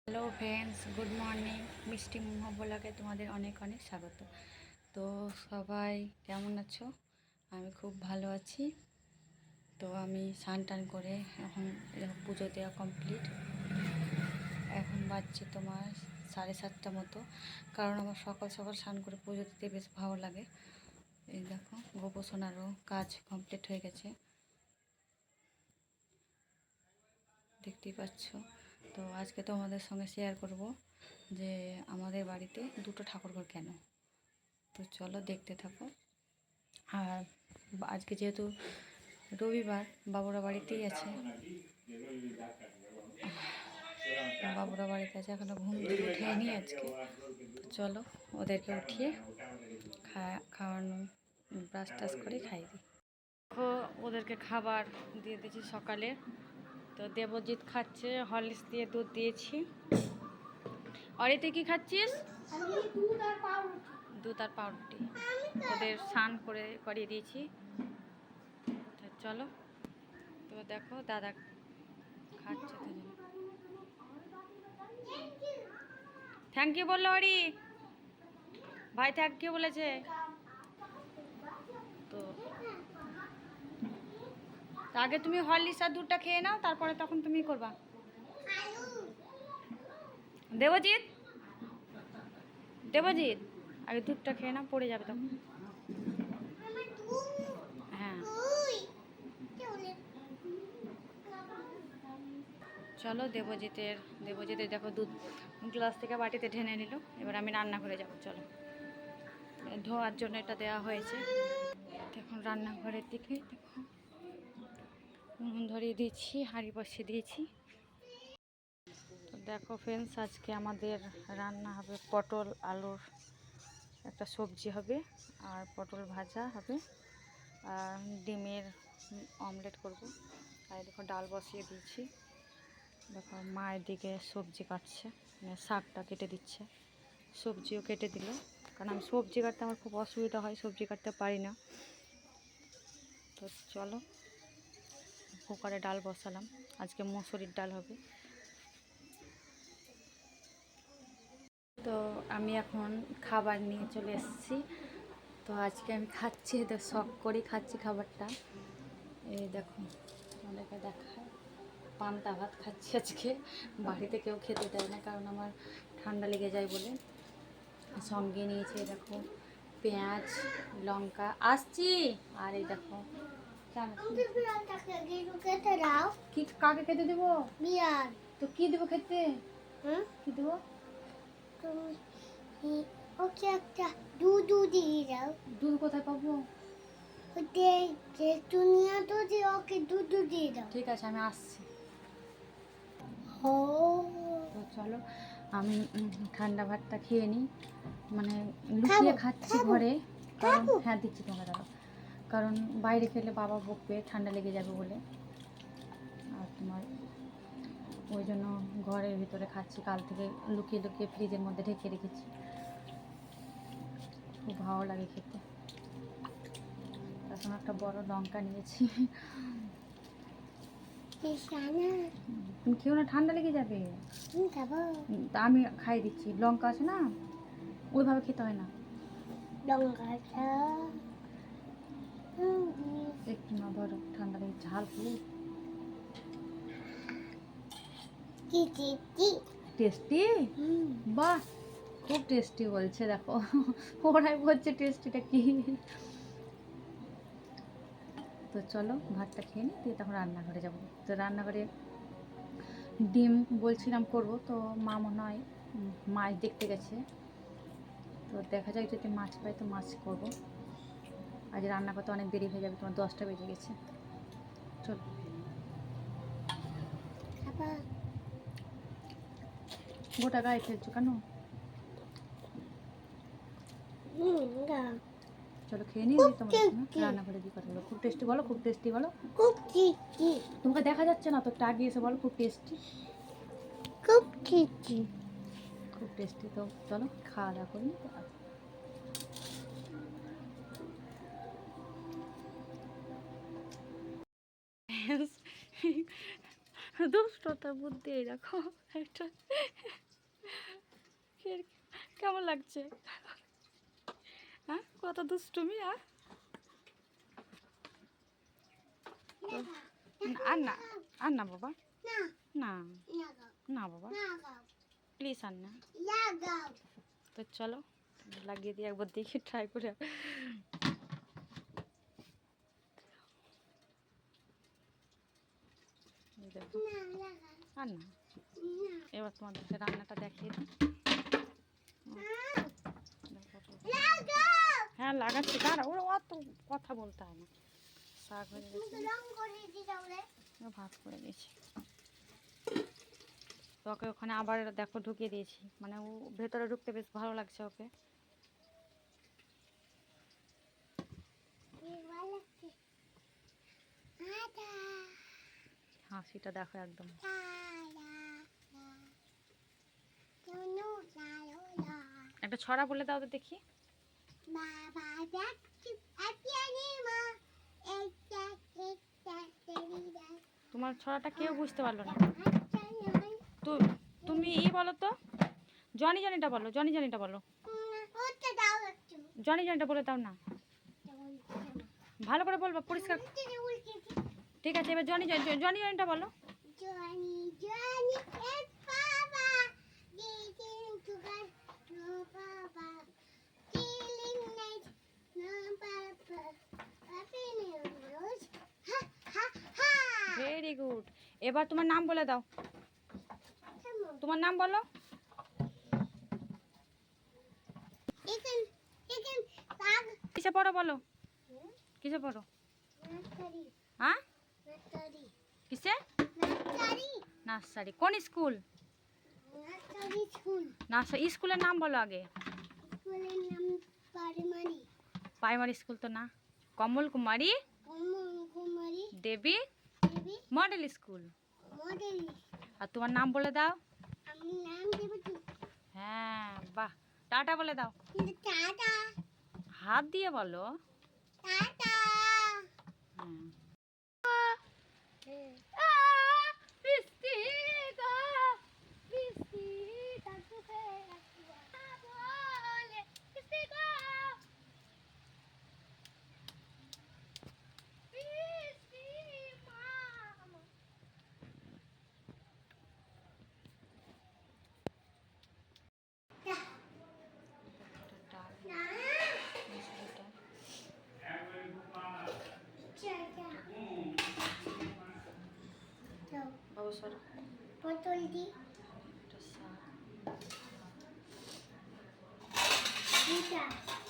Hello friends, good morning. মিষ্টি মোমো ব্লগে তোমাদের অনেক অনেক স্বাগত। তো সবাই কেমন আছো? আমি খুব ভালো আছি। তো আমি স্নান টান করে এখন এরকম পুজো দেওয়া কমপ্লিট। এখন বাজছে তোমার 7:30 মতো, কারণ আমার সকাল সকাল স্নান করে পুজো দিতে বেশ ভালো লাগে। এই দেখো, গোপোষণারও কাজ কমপ্লিট হয়ে গেছে, দেখতেই পাচ্ছ। তো আজকে তোমাদের সঙ্গে শেয়ার করব যে আমাদের বাড়িতে দুটো ঠাকুরঘর কেন। তো চলো দেখতে থাকো। আর আজকে যেহেতু রবিবার, বাবুরা বাড়িতেই আছে। বাবুরা বাড়িতে আছে, এখনো ঘুম থেকে উঠেনি আজকে। তো চলো ওদেরকে উঠিয়ে খাওয়ানো, ব্রাশ টাশ করে খাইয়ে দিই। ওদেরকে খাবার দিয়ে দিয়েছি সকালে। তো দেবজিৎ খাচ্ছে, হরলিক্স দিয়ে দুধ দিয়েছি। অরিতে কি খাচ্ছিস? দুধ আর পাউরুটি। ওদের স্নান করিয়ে দিয়েছি। চলো, তো দেখো দাদা খাচ্ছে। থ্যাংক ইউ বললো অরি, ভাই থ্যাংক ইউ বলেছে। তো আগে তুমি হরলিক্স আর দুধটা খেয়ে নাও, তারপরে তখন তুমি করবা। দেবজিৎ, দেবজিৎ আগে দুধটা খেয়ে নাও, পড়ে যাবে তখন। হ্যাঁ চলো, দেবজিতের দেখো দুধ গ্লাস থেকে বাটিতে ঢেনে নিল। এবার আমি রান্না করে যাব। চলো, ধোয়ার জন্য এটা দেওয়া হয়েছে। এখন রান্নাঘরের দিকে দেখো, উনুন ধরিয়ে দিয়েছি, হাঁড়ি বসিয়ে দিয়েছি। তো দেখো ফ্রেন্ডস, আজকে আমাদের রান্না হবে পটল আলুর একটা সবজি হবে, আর পটল ভাজা হবে, আর ডিমের অমলেট করব। আর দেখো ডাল বসিয়ে দিয়েছি। দেখো মা এদিকে সবজি কাটছে, মানে শাকটা কেটে দিচ্ছে, সবজিও কেটে দিল। কারণ আমি সবজি কাটতে আমার খুব অসুবিধা হয়, সবজি কাটতে পারি না। তো চলো, কুকারে ডাল বসালাম, আজকে মসুরির ডাল হবে। তো আমি এখন খাবার নিয়ে চলে এসেছি। তো আজকে আমি খাচ্ছি, তো শখ করেই খাচ্ছি খাবারটা। এই দেখো, অনেকে দেখায় পান্তা ভাত খাচ্ছি আজকে। বাড়িতে কেউ খেতে দেয় না, কারণ আমার ঠান্ডা লেগে যায় বলে। সঙ্গে নিয়েছে দেখো পেঁয়াজ লঙ্কা, আসছি। আর এই দেখো কি, কাকে খেতে দেবো? তো কি দেবো খেতে? কি দেবো? ওকে একটা দুধ দিয়ে দাও। দুধ কোথায় পাবো? ওকে দুধ দিয়ে দাও। ঠিক আছে, আমি আসছি। তো চলো, আমি ঠান্ডা ভাতটা খেয়ে নিই, মানে লুকিয়ে খাচ্ছি ঘরে। কারণ হ্যাঁ দিচ্ছি তোমাকে, দাঁড়াও। কারণ বাইরে খেলে বাবা বকবে, ঠান্ডা লেগে যাবে বলে। আর তোমার ওই জন্য ঘরের ভিতরে খাচ্ছি। কাল থেকে লুকিয়ে লুকিয়ে ফ্রিজের মধ্যে ঢেকে রেখেছি, খুব ভালো লাগে খেতে। তখন একটা বড় লঙ্কা নিয়েছি। তুমি খেও না, ঠান্ডা লেগে যাবে। তা আমি খাই দিচ্ছি, লঙ্কা আছে না, ওইভাবে খেতে হয় না লঙ্কাটা। একটু না, ধরো ঠান্ডা লেগে, ঝাল খুব টেস্টি। বাহ, খুব টেস্টি বলছে, দেখো ওরাই বলছে টেস্টিটা কি। তো চলো ভাতটা খেয়ে নিই, দিয়ে তখন রান্নাঘরে যাবো। তো রান্নাঘরে ডিম বলছিলাম করবো, তো মা মনে হয় মাছ দেখতে গেছে। তো দেখা যাক, যদি মাছ পাই তো মাছ করবো। আজ রান্না করতে অনেক দেরি হয়ে যাবে, তোমার 10টা বেজে গেছে। চলো, গোটা গায়ে ফেলছো কেন? চলো খেয়ে নিই, তোমার রান্নাঘরে দিয়ে কথা বলো। খুব টেস্টি বলো, খুব টেস্টি বলো। খুব টেস্টি। তোমাকে দেখা যাচ্ছে না তো, একটু আগে এসে বলো খুব টেস্টি। খুব টেস্টি, খুব টেস্টি। তো চলো খাওয়া দাওয়া করি। দুষ্টতা বুদ্ধি এই দেখো একটা কেমন লাগছে? হ্যাঁ, কত দুষ্টুমি। আর না, আর না বাবা, না না বাবা, প্লিজ আর না। তো চলো লাগিয়ে দিয়ে একবার দেখি, ট্রাই করে। দেখো আর না, এবার তোমাদেরকে রান্নাটা দেখিয়ে দিই। হ্যাঁ লাগাচ্ছি, দাঁড়া, ওরা অত কথা বলতে হয় না। শাক হয়ে গেছে, ভাত করে দিয়েছি। তো ওকে ওখানে আবার দেখো ঢুকিয়ে দিয়েছি, মানে ও ভেতরে ঢুকতে বেশ ভালো লাগছে ওকে। হাসিটা দেখো একদম। একটা ছড়া বলে দাও তো দেখি। তোমার ছড়াটা কেউ বুঝতে পারলো না। তুমি বলো তো, জনি জনিটা বলো, জনি জনিটা বলো, জনি জনিটা বলে দাও না, ভালো করে বলবো পরিষ্কার। ঠিক আছে, এবার জনি জনি জনিটা বলো। Very good. এবার তোমার নাম বলে দাও, তোমার নাম বলো। কিসে পড়ো বলো, কিসে পড়ো? হ্যাঁ, কিসে? নার্সারি। কোন স্কুল? নার্সারি স্কুলের নাম বলো আগে। প্রাইমারি স্কুল তো না, কমল কুমারী দেবী মডেল স্কুল। আর তোমার নাম বলে দাও। হ্যাঁ বাহ, টাটা বলে দাও, হাত দিয়ে বলো। বাবু সর, পটল দি, এটা শাক,